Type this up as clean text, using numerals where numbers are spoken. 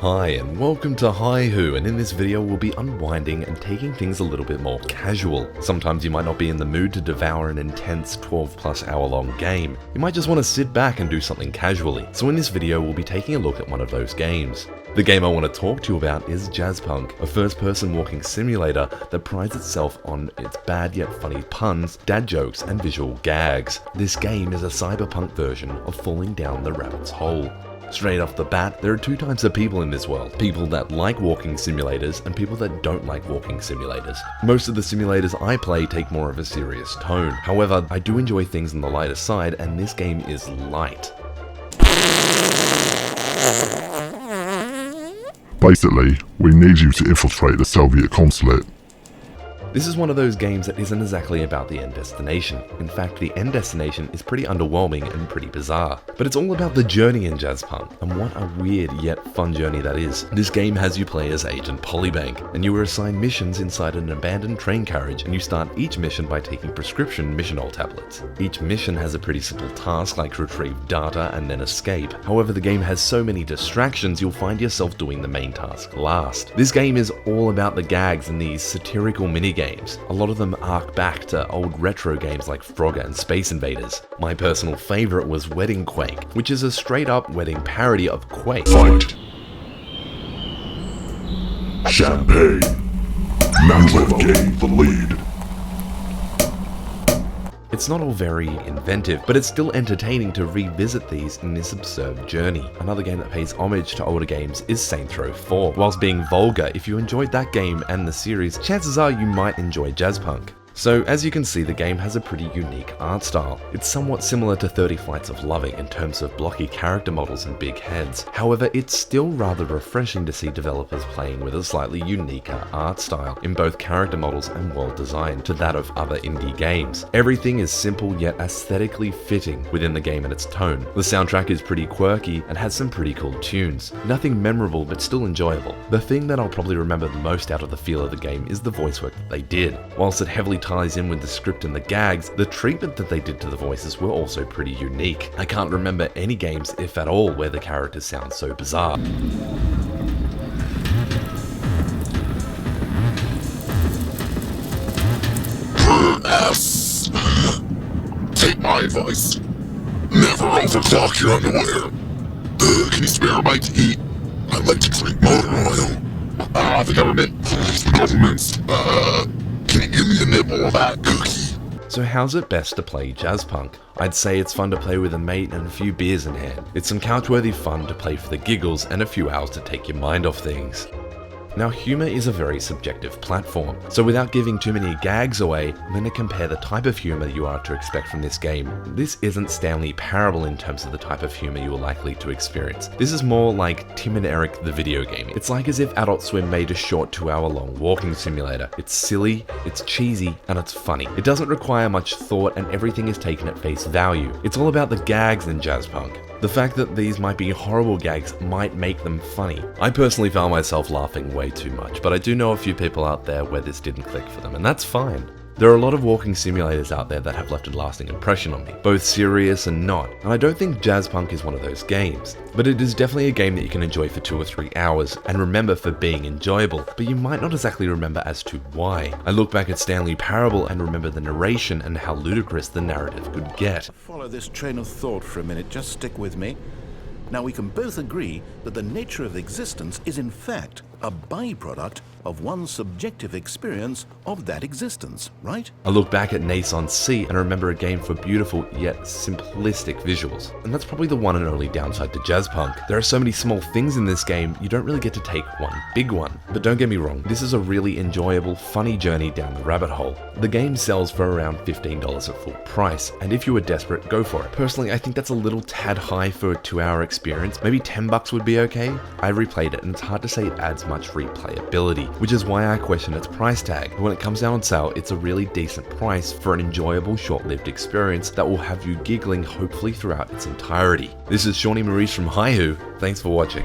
Hi and welcome to Hihu, and in this video we'll be unwinding and taking things a little bit more casual. Sometimes you might not be in the mood to devour an intense 12+ hour long game. You might just want to sit back and do something casually. So in this video we'll be taking a look at one of those games. The game I want to talk to you about is Jazzpunk, a first-person walking simulator that prides itself on its bad yet funny puns, dad jokes, and visual gags. This game is a cyberpunk version of falling down the rabbit's hole. Straight off the bat, there are two types of people in this world. People that like walking simulators and people that don't like walking simulators. Most of the simulators I play take more of a serious tone. However, I do enjoy things on the lighter side, and this game is light. Basically, we need you to infiltrate the Soviet consulate. This is one of those games that isn't exactly about the end destination. In fact, the end destination is pretty underwhelming and pretty bizarre. But it's all about the journey in Jazzpunk, and what a weird yet fun journey that is. This game has you play as Agent Polybank, and you are assigned missions inside an abandoned train carriage, and you start each mission by taking prescription missionol tablets. Each mission has a pretty simple task like retrieve data and then escape. However, the game has so many distractions you'll find yourself doing the main task last. This game is all about the gags and these satirical minigames. A lot of them arc back to old retro games like Frogger and Space Invaders. My personal favorite was Wedding Quake, which is a straight up wedding parody of Quake. Fight! Champagne! Mandlev gained the lead. It's not all very inventive, but it's still entertaining to revisit these in this absurd journey. Another game that pays homage to older games is Saints Row 4. Whilst being vulgar, if you enjoyed that game and the series, chances are you might enjoy Jazzpunk. So, as you can see, the game has a pretty unique art style. It's somewhat similar to 30 Flights of Loving in terms of blocky character models and big heads. However, it's still rather refreshing to see developers playing with a slightly uniquer art style in both character models and world design to that of other indie games. Everything is simple yet aesthetically fitting within the game and its tone. The soundtrack is pretty quirky and has some pretty cool tunes. Nothing memorable but still enjoyable. The thing that I'll probably remember the most out of the feel of the game is the voice work that they did. Whilst it heavily ties in with the script and the gags, the treatment that they did to the voices were also pretty unique. I can't remember any games, if at all, where the characters sound so bizarre. Ass! Take my advice. Never overclock your underwear. Can you spare a bite to eat? I like to drink motor oil. The government. The government's. Can you give me a nibble of that cookie? So how's it best to play Jazzpunk? I'd say it's fun to play with a mate and a few beers in hand. It's some couch-worthy fun to play for the giggles and a few hours to take your mind off things. Now, humor is a very subjective platform, so without giving too many gags away, I'm going to compare the type of humor you are to expect from this game. This isn't Stanley Parable in terms of the type of humor you are likely to experience. This is more like Tim and Eric the video game. It's like as if Adult Swim made a short 2-hour-long walking simulator. It's silly, it's cheesy, and it's funny. It doesn't require much thought and everything is taken at face value. It's all about the gags in Jazzpunk. The fact that these might be horrible gags might make them funny. I personally found myself laughing way too much, but I do know a few people out there where this didn't click for them, and that's fine. There are a lot of walking simulators out there that have left a lasting impression on me, both serious and not, and I don't think Jazzpunk is one of those games. But it is definitely a game that you can enjoy for 2 or 3 hours and remember for being enjoyable, but you might not exactly remember as to why. I look back at Stanley Parable and remember the narration and how ludicrous the narrative could get. Follow this train of thought for a minute, just stick with me. Now we can both agree that the nature of existence is in fact a byproduct of one's subjective experience of that existence, right? I look back at Nason C and remember a game for beautiful yet simplistic visuals. And that's probably the one and only downside to Jazzpunk. There are so many small things in this game, you don't really get to take one big one. But don't get me wrong, this is a really enjoyable, funny journey down the rabbit hole. The game sells for around $15 at full price, and if you were desperate, go for it. Personally, I think that's a little tad high for a 2-hour experience. Maybe $10 would be okay. I replayed it and it's hard to say it adds much replayability, which is why I question its price tag. When it comes out on sale, it's a really decent price for an enjoyable short-lived experience that will have you giggling hopefully throughout its entirety. This is Shawnee Maurice from Hihu. Thanks for watching.